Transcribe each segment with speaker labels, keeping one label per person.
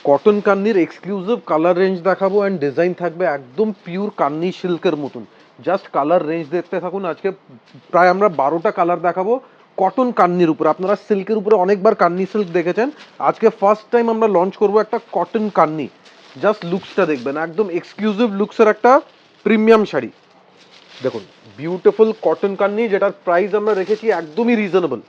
Speaker 1: Cotton কান্নির exclusive colour range দেখাবো and design থাকবে একদম পিওর কান্নি সিল্কের মতন। জাস্ট কালার রেঞ্জ দেখতে থাকুন। আজকে প্রায় আমরা 12টা কালার দেখাবো কটন কান্নির উপরে। আপনারা সিল্কের উপরে অনেকবার কান্নি সিল্ক দেখেছেন, আজকে ফার্স্ট টাইম আমরা লঞ্চ করবো একটা কটন কান্নি। জাস্ট লুকসটা দেখবেন, একদম এক্সক্লুসিভ লুকসের একটা প্রিমিয়াম শাড়ি। দেখুন বিউটিফুল কটন কান্নি, যেটার প্রাইস আমরা রেখেছি একদমই রিজনেবল।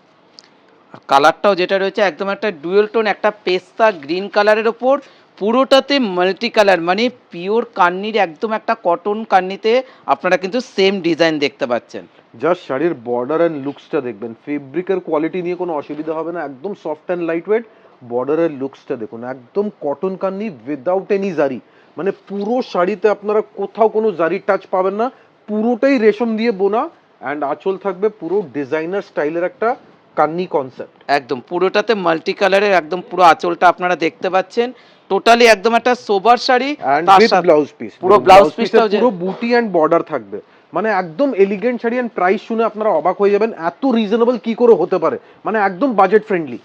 Speaker 2: কালারটাও যেটা রয়েছে একদম একটা ডুয়েল টোন, একটা পেস্তা গ্রিন কালারের ওপর পুরোটাতে মাল্টি কালার, মানে পিওর কান্নির একদম একটা কটন কান্নিতে আপনারা কিন্তু সেম ডিজাইন দেখতে পাচ্ছেন।
Speaker 1: জাস্ট শাড়ির বর্ডার অ্যান্ড লুকসটা দেখবেন, ফেব্রিকের কোয়ালিটি নিয়ে কোনো অসুবিধা হবে না, একদম সফট অ্যান্ড লাইট ওয়েট। বর্ডারের লুকসটা দেখুন, একদম কটন কান্নি উইদাউট এনি জারি। মানে পুরো শাড়িতে আপনারা কোথাও কোনো জারি টাচ পাবেন না, পুরোটাই রেশম দিয়ে বোনা। অ্যান্ড আঁচল থাকবে পুরো ডিজাইনার স্টাইলের একটা কান্নি কনসেপ্ট।
Speaker 2: একদম পুরোটাতে মাল্টি কালারের একদম পুরো আঁচলটা আপনারা দেখতে পাচ্ছেন। টোটালি একদম একটা সোবার শাড়ি,
Speaker 1: অ্যান্ড
Speaker 2: তার
Speaker 1: উইথ
Speaker 2: সাথে
Speaker 1: ব্লাউজ পিস,
Speaker 2: পুরো ব্লাউজ পিসটাও
Speaker 1: পুরো বুটি অ্যান্ড বর্ডার থাকবে। মানে একদম এলিগেন্ট শাড়ি। অ্যান্ড প্রাইস শুনে আপনারা অবাক হয়ে যাবেন, এত রিজনেবল কি করে হতে পারে, মানে একদম বাজেট ফ্রেন্ডলি।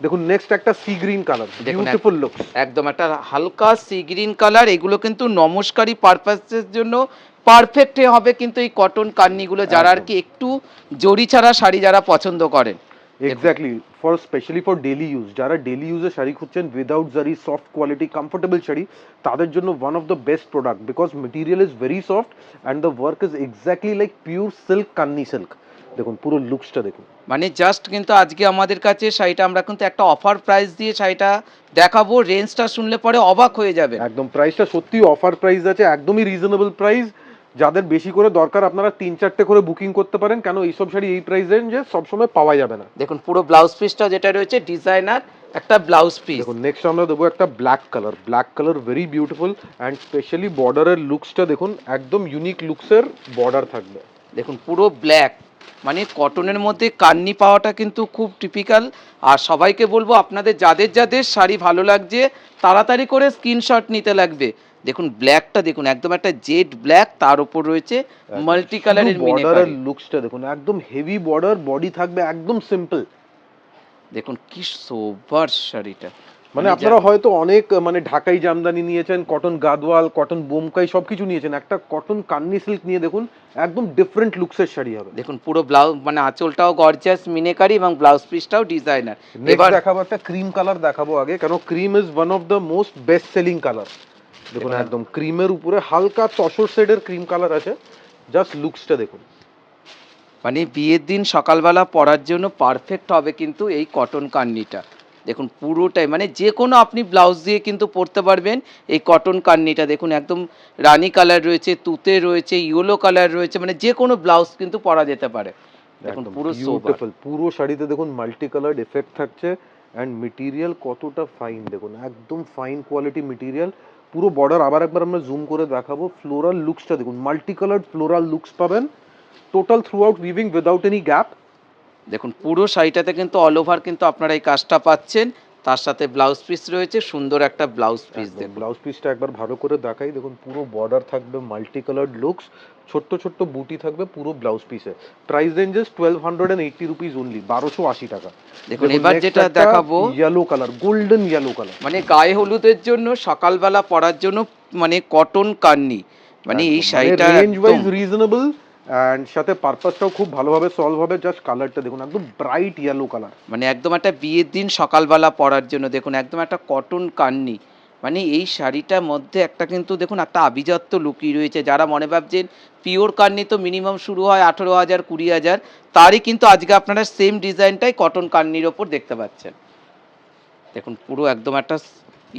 Speaker 1: দেখুন নেক্সট একটা sea green colour, beautiful looks.
Speaker 2: একদম একটা হালকা সি গ্রিন কালার। এগুলো কিন্তু নমস্কারী পারপাসের জন্য পারফেক্ট হবে কিন্তু এই কটন কান্নিগুলো, যারা আর কি একটু জরি ছাড়া শাড়ি যারা পছন্দ করেন।
Speaker 1: Exactly, for specially for daily use, যারা ডেলি ইউজে শাড়ি খুঁজছেন without zari, soft quality comfortable sari, তাদের জন্য one of the best product. Because material is very soft and the work is exactly like pure silk, Kanni silk. দেখুন পুরো লুকসটা দেখুন।
Speaker 2: মানে জাস্ট কিন্তু আজকে আমাদের কাছে শাড়িটা আমরা কিন্তু একটা অফার প্রাইস দিয়ে শাড়িটা দেখাবো। রেঞ্জটা শুনলে পরে অবাক হয়ে যাবে।
Speaker 1: একদম প্রাইসটা সত্যি অফার প্রাইস আছে, একদমই রিজনেবল প্রাইস। যাদের বেশি করে দরকার আপনারা 3-4টে করে বুকিং করতে পারেন, কেন এইসব শাড়ি এই প্রাইস রেঞ্জে সবসময় পাওয়া যাবে না।
Speaker 2: দেখুন পুরো ব্লাউজ পিসটা যেটা রয়েছে ডিজাইনার একটা ব্লাউজ পিস।
Speaker 1: দেখুন নেক্সট আমরা দেবো একটা black colour, black colour very beautiful. And specially বর্ডারের লুকসটা দেখুন, একদম ইউনিক লুকসের বর্ডার থাকবে।
Speaker 2: দেখুন পুরো ব্ল্যাক, মানে কটনের মধ্যে কান্নি পাওয়াটা কিন্তু খুব টিপিক্যাল। আর সবাইকে বলবো আপনাদের যাদের যাদের শাড়ি ভালো লাগছে তাড়াতাড়ি করে স্ক্রিনশট নিতে লাগবে। দেখুন ব্ল্যাকটা দেখুন, একদম একটা জেড ব্ল্যাক, তার উপর রয়েছে মাল্টি কালারের
Speaker 1: বর্ডারের লুকসটা দেখুন, একদম হেভি বর্ডার, বডি থাকবে একদম সিম্পল।
Speaker 2: দেখুন কি সোবার শাড়িটা।
Speaker 1: মানে আপনারা হয়তো অনেক মানে ঢাকাই জামদানি নিয়েছেন, কটন গাদওয়াল, কটন বোমকাই সবকিছু নিয়েছেন, একটা কটন কান্নি সিল্ক নিয়ে দেখুন, একদম ডিফারেন্ট লুকসের শাড়ি হবে।
Speaker 2: দেখুন পুরো ব্লাউজ মানে আঁচলটাও গর্জিয়াস মিনেকারি এবং ব্লাউজ পিসটাও ডিজাইনার।
Speaker 1: এবার দেখাবো একটা ক্রিম কালার দেখাবো আগে, কেন cream is one of the most best selling colour. দেখুন একদম ক্রিমের উপরে হালকা তসর শেডের ক্রিম কালার আছে। জাস্ট লুকসটা দেখুন,
Speaker 2: মানে বিয়ের দিন সকালবেলা পরার জন্য পারফেক্ট হবে কিন্তু এই কটন কান্নিটা। দেখুন পুরোটাই মানে যে কোনো আপনি ব্লাউজ দিয়ে কিন্তু পরতে পারবেন এই কটন কান্নিটা। দেখুন একদম রানি কালার রয়েছে, তুতে রয়েছে, ইয়েলো কালার রয়েছে, মানে যে কোনো ব্লাউজ কিন্তু পরা যেতে পারে। দেখুন পুরো
Speaker 1: বিউটিফুল। পুরো শাড়িতে দেখুন মাল্টি কালার্ড এফেক্ট থাকছে। অ্যান্ড মেটেরিয়াল কতটা ফাইন দেখুন, একদম ফাইন কোয়ালিটি মেটেরিয়াল। পুরো বর্ডার আবার একবার আমরা জুম করে দেখাবো। ফ্লোরাল লুকসটা দেখুন, মাল্টি কালার্ড ফ্লোরাল লুকস পাবেন total through out weaving without any gap.
Speaker 2: দেখুন পুরো শাড়িটাতে কিন্তু অল ওভার কিন্তু আপনারা এই কাজটা পাচ্ছেন। তার সাথে ব্লাউজ পিস রয়েছে, সুন্দর একটা ব্লাউজ পিস। দেখুন
Speaker 1: ব্লাউজ পিসটা একবার ভালো করে দেখাই। দেখুন পুরো বর্ডার থাকবে মাল্টি কালার্ড লুকস, ছোট্ট ছোট্ট বুটি থাকবে পুরো ব্লাউজ পিসে। প্রাইস রেঞ্জেস 1280 রুপিস অনলি, 1280 টাকা।
Speaker 2: দেখুন এবার যেটা দেখাবো
Speaker 1: yellow colour, golden yellow colour,
Speaker 2: মানে গায়ে হলুদের জন্য সকালবেলা পরার জন্য মানে কটন কান্নি, মানে এই শাড়িটা
Speaker 1: রেঞ্জ ওয়াইজ রিজনেবল অ্যান্ড সাথে পারপাসটাও খুব ভালোভাবে সলভ হবে। জাস্ট কালারটা দেখুন, একদম ব্রাইট ইয়েলো কালার,
Speaker 2: মানে একদম একটা বিয়ের দিন সকালবেলা পরার জন্য। দেখুন একদম একটা কটন কান্নি, মানে এই শাড়িটার মধ্যে একটা কিন্তু দেখুন একটা আভিজাত্য লুকিয়ে রয়েছে। যারা মনে ভাবছেন পিওর কান্নি তো মিনিমাম শুরু হয় 18,000 20,000, তারই কিন্তু আজকে আপনারা সেম ডিজাইনটাই কটন কান্নির ওপর দেখতে পাচ্ছেন। দেখুন পুরো একদম একটা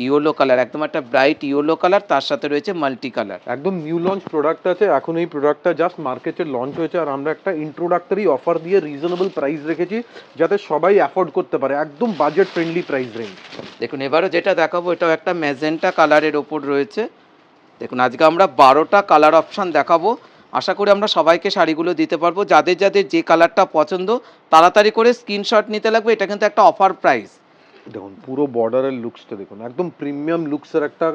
Speaker 2: ইয়েলো কালার, একদম একটা ব্রাইট ইয়েলো কালার, তার সাথে রয়েছে মাল্টি কালার।
Speaker 1: একদম নিউ লঞ্চ প্রোডাক্ট আছে এখন। এই প্রোডাক্টটা জাস্ট মার্কেটে লঞ্চ হয়েছে, আর আমরা একটা ইন্ট্রোডাক্টরি অফার দিয়ে রিজনেবল প্রাইস রেখেছি যাতে সবাই অ্যাফোর্ড করতে পারে, একদম বাজেট ফ্রেন্ডলি প্রাইস রেঞ্জ।
Speaker 2: দেখুন এবারও যেটা দেখাবো এটাও একটা ম্যাজেন্টা কালারের ওপর রয়েছে। দেখুন আজকে আমরা 12টা কালার অপশান দেখাবো। আশা করি আমরা সবাইকে শাড়িগুলো দিতে পারবো। যাদের যাদের যে কালারটা পছন্দ তাড়াতাড়ি করে স্ক্রিনশট নিতে লাগবে। এটা কিন্তু একটা অফার প্রাইস।
Speaker 1: দেখুন পুরো বর্ডারের লুকসটা দেখুন, একদম প্রিমিয়াম লুকসের একটা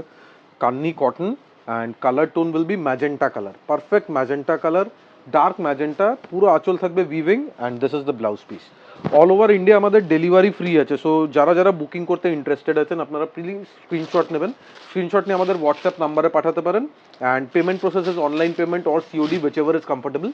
Speaker 1: Kanni cotton. And colour tone will be magenta colour, perfect magenta colour. Dark magenta, পুরো আঁচল থাকবে weaving and this is the blouse piece. All over India আমাদের ডেলিভারি ফ্রি আছে, সো যারা যারা বুকিং করতে ইন্টারেস্টেড আছেন আপনারা প্লিজ স্ক্রিনশট নেবেন, স্ক্রিনশট নিয়ে আমাদের হোয়াটসঅ্যাপ নাম্বারে পাঠাতে পারেন and payment process is online payment or COD which ever is comfortable.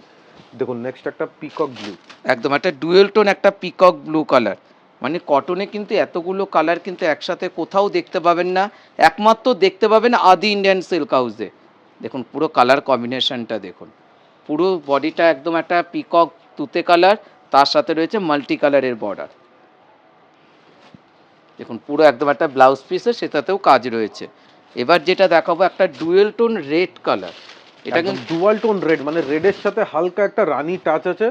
Speaker 1: দেখুন নেক্সট একটা পিকক ব্লু,
Speaker 2: একদম একটা ডুয়েল টোন, একটা পিকক ব্লু কালার। মানে কটনে কিন্তু এতগুলো কালার কিন্তু একসাথে কোথাও দেখতে পাবেন না, একমাত্র দেখতে পাবেন আদি ইন্ডিয়ান সিল্ক হাউসে। দেখুন পুরো কালার কম্বিনেশনটা দেখুন, পুরো বডিটা একদম একটা পিকক তুতে কালার, তার সাথে রয়েছে মাল্টি কালারের বর্ডার। দেখুন পুরো একদম একটা ব্লাউজ পিসে সেটাতেও কাজ রয়েছে। এবার যেটা দেখাবো একটা ডুয়েল টোন রেড কালার, এটা
Speaker 1: একদম
Speaker 2: কিন্তু
Speaker 1: ডুয়াল টোন রেড, মানে রেডের সাথে হালকা একটা রানি টাচ আছে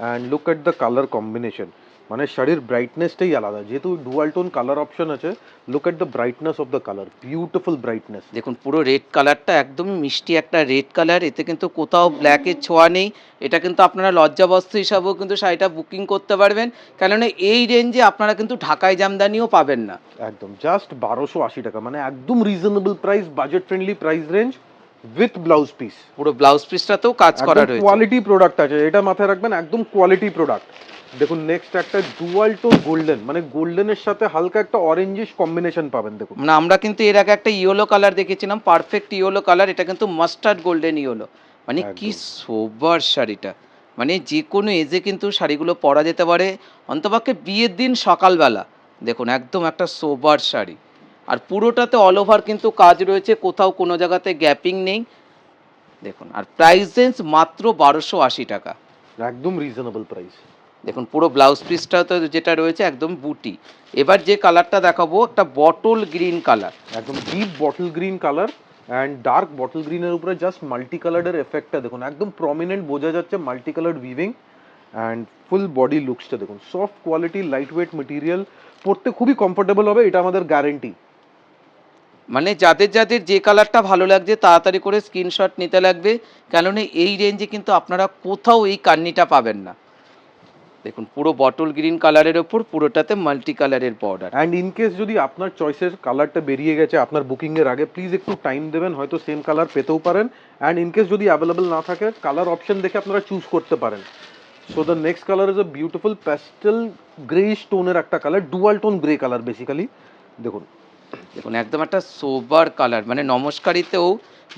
Speaker 1: and look at the colour combination, মানে শাড়ির ব্রাইটনেসটাই আলাদা, যেহেতু ডুয়াল টোন কালার অপশন আছে। Look at the brightness of the colour, beautiful brightness.
Speaker 2: দেখুন পুরো রেড কালারটা একদমই মিষ্টি একটা রেড কালার, এতে কিন্তু কোথাও ব্ল্যাকের ছোঁয়া নেই। এটা কিন্তু আপনারা লজ্জাবস্ত্র হিসাবেও কিন্তু শাড়িটা বুকিং করতে পারবেন, কেননা এই রেঞ্জে আপনারা কিন্তু ঢাকাই জামদানিও পাবেন না।
Speaker 1: একদম জাস্ট 1280 টাকা, মানে একদম reasonable price, budget friendly price range with blouse piece.
Speaker 2: পুরো ব্লাউজ পিসটাতেও কাজ করা রয়েছে।
Speaker 1: কোয়ালিটি প্রোডাক্ট আছে, এটা মাথায় রাখবেন, একদম কোয়ালিটি প্রোডাক্ট। দেখুন নেক্সট একটা ডুয়াল টোন গোল্ডেন, মানে গোল্ডেনের সাথে হালকা একটা অরেঞ্জিশ কম্বিনেশন পাবেন। দেখুন
Speaker 2: মানে আমরা কিন্তু এর আগে একটা ইয়েলো কালার দেখেছিলাম, পারফেক্ট ইয়েলো কালার, এটা কিন্তু মাস্টার্ড গোল্ডেন ইয়েলো। মানে কি
Speaker 1: একদম।
Speaker 2: সোবার শাড়িটা, মানে যে কোনো এজে কিন্তু শাড়িগুলো পরা যেতে পারে, অন্তপক্ষে বিয়ের দিন সকালবেলা। দেখুন একদম একটা সোবার শাড়ি, আর পুরোটাতে অল ওভার কিন্তু কাজ রয়েছে, কোথাও কোনো জায়গাতে গ্যাপিং নেই। দেখুন আর প্রাইস রেঞ্জ মাত্র 1280 টাকা।
Speaker 1: একদম রিজনেবল প্রাইস।
Speaker 2: দেখুন পুরো ব্লাউজ পিসটা তো যেটা রয়েছে একদম বুটি। এবার যে কালারটা দেখাবো একটা বটল গ্রিন কালার,
Speaker 1: একদম deep bottle green colour and dark bottle গ্রিনের উপরে জাস্ট মাল্টি কালারের এফেক্টটা দেখুন, একদম প্রমিনেন্ট বোঝা যাচ্ছে multi colour weaving and full body লুকসটা দেখুন, soft quality, light weight material, পরতে খুবই কমফোর্টেবল হবে, এটা আমাদের গ্যারেন্টি।
Speaker 2: মানে যাদের যাদের যে কালারটা ভালো লাগছে তাড়াতাড়ি করে স্ক্রিনশট নিতে লাগবে, কেননা এই রেঞ্জে কিন্তু আপনারা কোথাও এই কান্নিটা পাবেন না। দেখুন পুরো বটল গ্রিন কালারের ওপর পুরোটাতে মাল্টি কালারের বর্ডার।
Speaker 1: অ্যান্ড ইন কেস যদি আপনার চয়েসের কালারটা বেরিয়ে গেছে আপনার বুকিংয়ের আগে, প্লিজ একটু টাইম দেবেন, হয়তো সেম কালার পেতেও পারেন। অ্যান্ড ইন কেস যদি অ্যাভেলেবল না থাকে, কালার অপশন দেখে আপনারা চুজ করতে পারেন। So the next colour is a beautiful pastel greyish টোনের একটা কালার, dual tone grey colour basically. দেখুন
Speaker 2: দেখুন একদম একটা সোবার কালার, মানে নমস্কারিতেও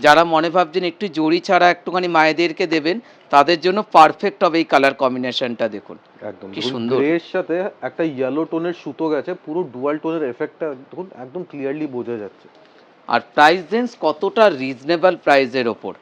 Speaker 2: যারা মনে ভাবছেন একটু জড়ি ছাড়া একটুখানি মায়েদেরকে দেবেন, তাদের জন্য পারফেক্ট হবে এই কালার কম্বিনেশনটা। দেখুন
Speaker 1: একদম
Speaker 2: কি সুন্দর।
Speaker 1: গ্রে এর সাথে একটা ইয়েলো টোনের সুতো গেছে, পুরো ডুয়াল টোনের এফেক্টটা দেখুন একদম ক্লিয়ারলি বোঝা যাচ্ছে।
Speaker 2: আর প্রাইস রেঞ্জ কতটা রিজনেবল প্রাইসের ওপর,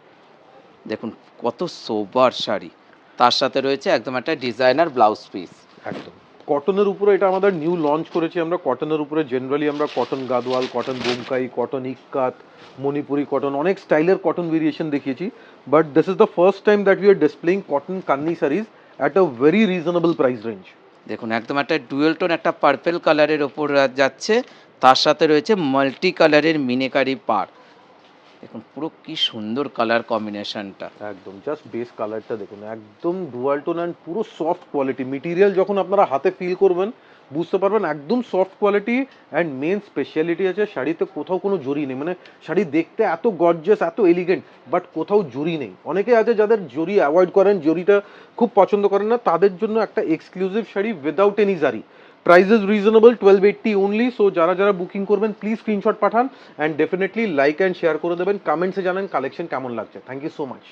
Speaker 2: দেখুন কত সোবার শাড়ি, তার সাথে রয়েছে একদম একটা ডিজাইনার ব্লাউজ পিস।
Speaker 1: একদম কটনের উপরে, এটা আমাদের নিউ লঞ্চ করেছি আমরা কটনের উপরে। জেনারেলি আমরা cotton Gadwal, cotton Bomkai, cotton ikat, Manipuri cotton, অনেক স্টাইলের কটন ভেরিয়েশন দেখিয়েছি, but this is the first time that we are displaying cotton Kanni saris at a very reasonable price range.
Speaker 2: দেখুন একদম একটা ডুয়েল টোন একটা পার্পেল কালারের ওপর যাচ্ছে, তার সাথে রয়েছে মাল্টি কালারের মিনেকারি পার। দেখুন পুরো কি সুন্দর কালার কম্বিনেশনটা।
Speaker 1: একদম জাস্ট বেস কালারটা দেখুন, একদম ডুয়াল টোন অ্যান্ড পুরো সফট কোয়ালিটি মেটেরিয়াল, যখন আপনারা হাতে ফিল করবেন বুঝতে পারবেন একদম soft quality. And main speciality আছে শাড়িতে কোথাও কোনো জরি নেই, মানে শাড়ি দেখতে এত গর্জিয়াস, এত এলিগেন্ট, বাট কোথাও জরি নেই। অনেকে আছে যাদের জরি অ্যাভয়েড করেন, জরিটা খুব পছন্দ করেন না, তাদের জন্য একটা exclusive sari without any zari. Price is reasonable, 1280 only. So যারা যারা বুকিং করবেন প্লিজ স্ক্রিনশট পাঠান and definitely like and share করে দেবেন, কমেন্টসে জানান কালেকশন কেমন লাগছে। Thank you so much.